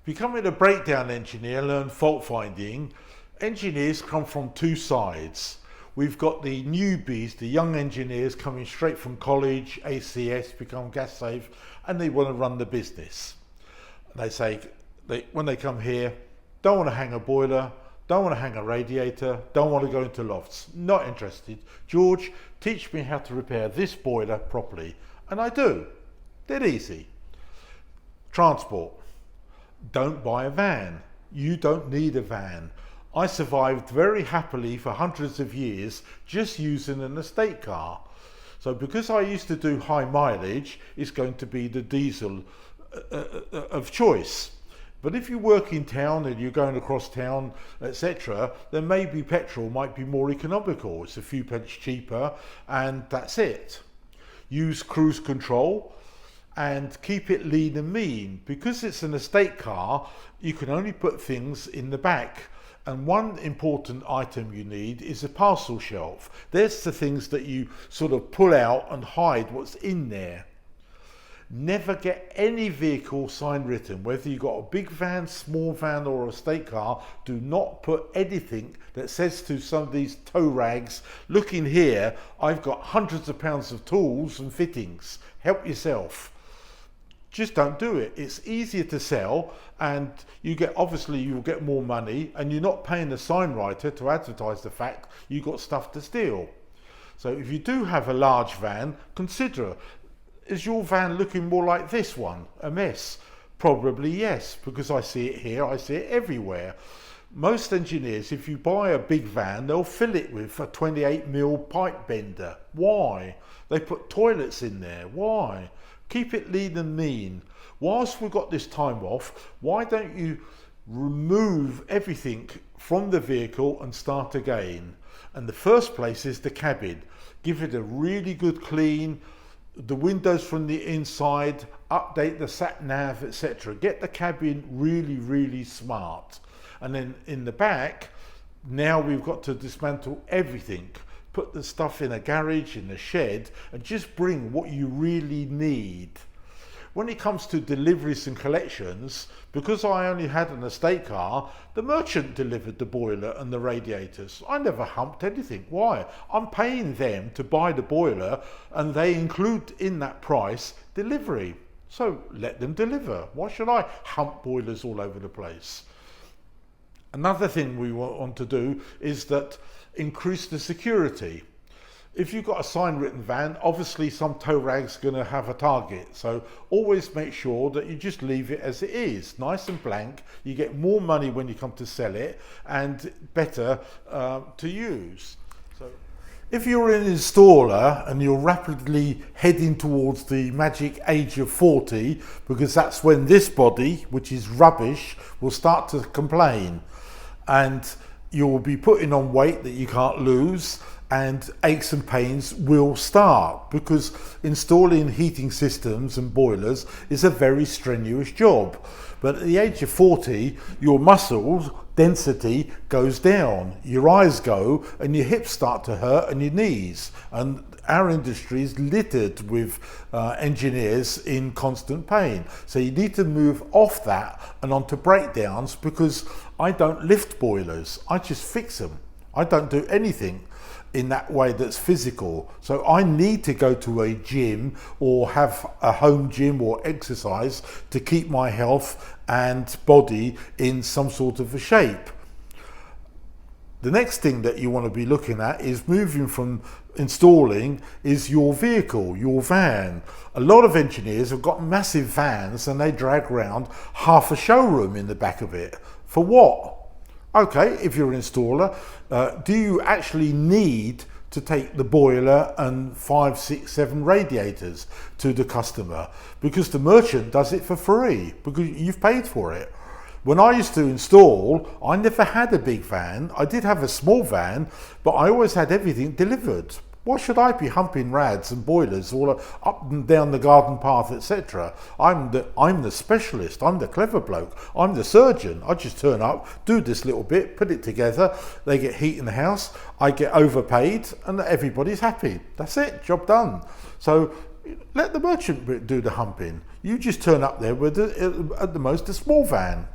Becoming a breakdown engineer, learn fault finding. Engineers come from two sides. We've got the newbies, the young engineers coming straight from college, ACS, become gas safe, and they want to run the business. They say, when they come here, don't want to hang a boiler, don't want to hang a radiator, don't want to go into lofts, not interested. George, teach me how to repair this boiler properly. And I do. Dead easy. Transport. Don't buy a van. You don't need a van. I survived very happily for hundreds of years just using an estate car. So because I used to do high mileage, it's going to be the diesel of choice. But if you work in town and you're going across town, etc., then maybe petrol might be more economical. It's a few pence cheaper, and that's it. Use cruise control and keep it lean and mean. Because it's an estate car, you can only put things in the back. And one important item you need is a parcel shelf. There's the things that you sort of pull out and hide what's in there. Never get any vehicle sign written, whether you've got a big van, small van or a estate car. Do not put anything that says to some of these tow rags, look in here, I've got hundreds of pounds of tools and fittings, help yourself. Just don't do it. It's easier to sell, and obviously you'll get more money, and you're not paying the sign writer to advertise the fact you've got stuff to steal. So if you do have a large van, consider, is your van looking more like this one, a mess? Probably yes, because I see it here, I see it everywhere. Most engineers, if you buy a big van, they'll fill it with a 28mm pipe bender. Why? They put toilets in there. Why? Keep it lean and mean. Whilst we've got this time off, why don't you remove everything from the vehicle and start again? And the first place is the cabin. Give it a really good clean, the windows from the inside, update the sat nav, etc. Get the cabin really, really smart. And then in the back, now we've got to dismantle everything. Put the stuff in a garage, in a shed, and just bring what you really need. When it comes to deliveries and collections, because I only had an estate car, the merchant delivered the boiler and the radiators. I never humped anything. Why? I'm paying them to buy the boiler, and they include in that price delivery. So let them deliver. Why should I hump boilers all over the place? Another thing we want to do is that increase the security. If you've got a sign written van, obviously some tow rag's going to have a target. So always make sure that you just leave it as it is, nice and blank. You get more money when you come to sell it, and better to use. So if you're an installer and you're rapidly heading towards the magic age of 40, because that's when this body, which is rubbish, will start to complain, and you will be putting on weight that you can't lose, and aches and pains will start, because installing heating systems and boilers is a very strenuous job. But at the age of 40, your muscle density goes down, your eyes go, and your hips start to hurt, and your knees. And our industry is littered with engineers in constant pain. So you need to move off that and onto breakdowns, because I don't lift boilers, I just fix them. I don't do anything in that way that's physical. So I need to go to a gym or have a home gym or exercise to keep my health and body in some sort of a shape. The next thing that you want to be looking at is moving from installing is your vehicle, your van. A lot of engineers have got massive vans and they drag around half a showroom in the back of it. For what? Okay, if you're an installer, do you actually need to take the boiler and 5, 6, 7 radiators to the customer? Because the merchant does it for free, because you've paid for it. When I used to install, I never had a big van. I did have a small van, but I always had everything delivered. Why should I be humping rads and boilers all up and down the garden path, etc.? I'm the specialist, I'm the clever bloke, I'm the surgeon. I just turn up, do this little bit, put it together, they get heat in the house, I get overpaid, and everybody's happy. That's it, job done. So let the merchant do the humping. You just turn up there with at the most a small van.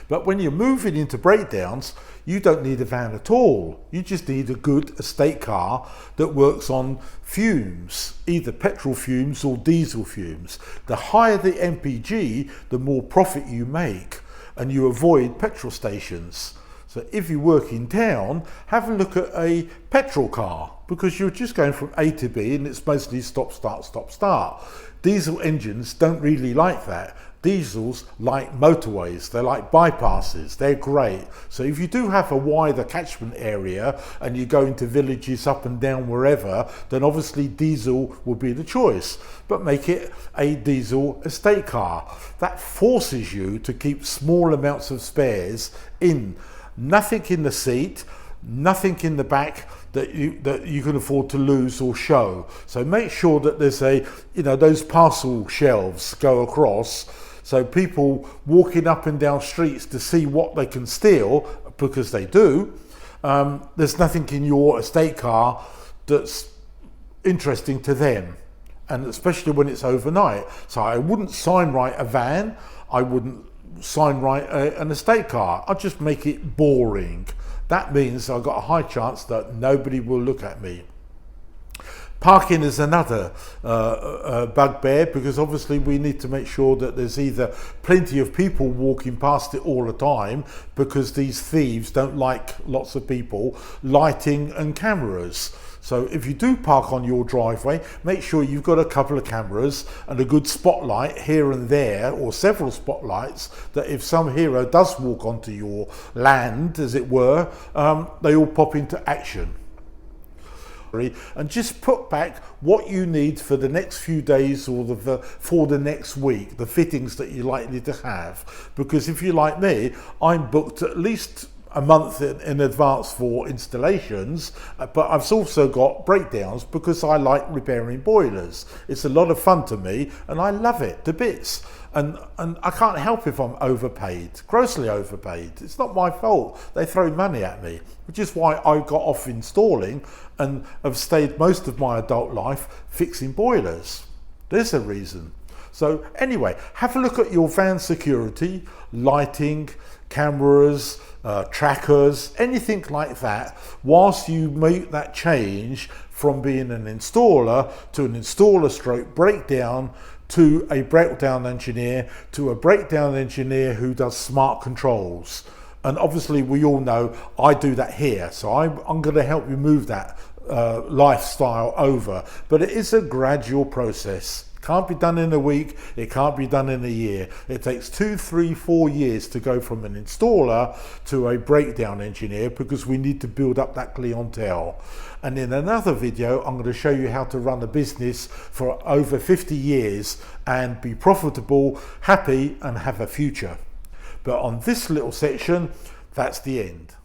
But when you're moving into breakdowns, you don't need a van at all. You just need a good estate car that works on fumes, either petrol fumes or diesel fumes. The higher the MPG, the more profit you make, and you avoid petrol stations. So if you work in town, have a look at a petrol car, because you're just going from A to B and it's mostly stop, start, stop, start. Diesel engines don't really like that. Diesels like motorways, they're like bypasses, they're great. So if you do have a wider catchment area and you go into villages up and down wherever, then obviously diesel will be the choice. But make it a diesel estate car. That forces you to keep small amounts of spares in. Nothing in the seat, nothing in the back that you can afford to lose or show. So make sure that there's those parcel shelves go across, so people walking up and down streets to see what they can steal, because they do. There's nothing in your estate car that's interesting to them, and especially when it's overnight. So I wouldn't sign write a van, I wouldn't sign write an estate car. I'd just make it boring. That means I've got a high chance that nobody will look at me. Parking is another bugbear, because obviously we need to make sure that there's either plenty of people walking past it all the time, because these thieves don't like lots of people, lighting and cameras. So if you do park on your driveway, make sure you've got a couple of cameras and a good spotlight here and there, or several spotlights, that if some hero does walk onto your land, as it were, they all pop into action. And just put back what you need for the next few days or for the next week, the fittings that you're likely to have. Because if you're like me, I'm booked at least a month in advance for installations, but I've also got breakdowns because I like repairing boilers. It's a lot of fun to me and I love it to bits. And I can't help if I'm overpaid, grossly overpaid. It's not my fault. They throw money at me, which is why I got off installing and have stayed most of my adult life fixing boilers. There's a reason. So anyway, have a look at your van security, lighting, cameras, trackers, anything like that, whilst you make that change from being an installer to an installer stroke breakdown, to a breakdown engineer, to a breakdown engineer who does smart controls. And obviously we all know I do that here, so I'm going to help you move that lifestyle over. But it is a gradual process. Can't be done in a week, it can't be done in a year. It takes 2, 3, 4 years to go from an installer to a breakdown engineer, because we need to build up that clientele. And in another video, I'm going to show you how to run a business for over 50 years and be profitable, happy, and have a future. But on this little section, that's the end.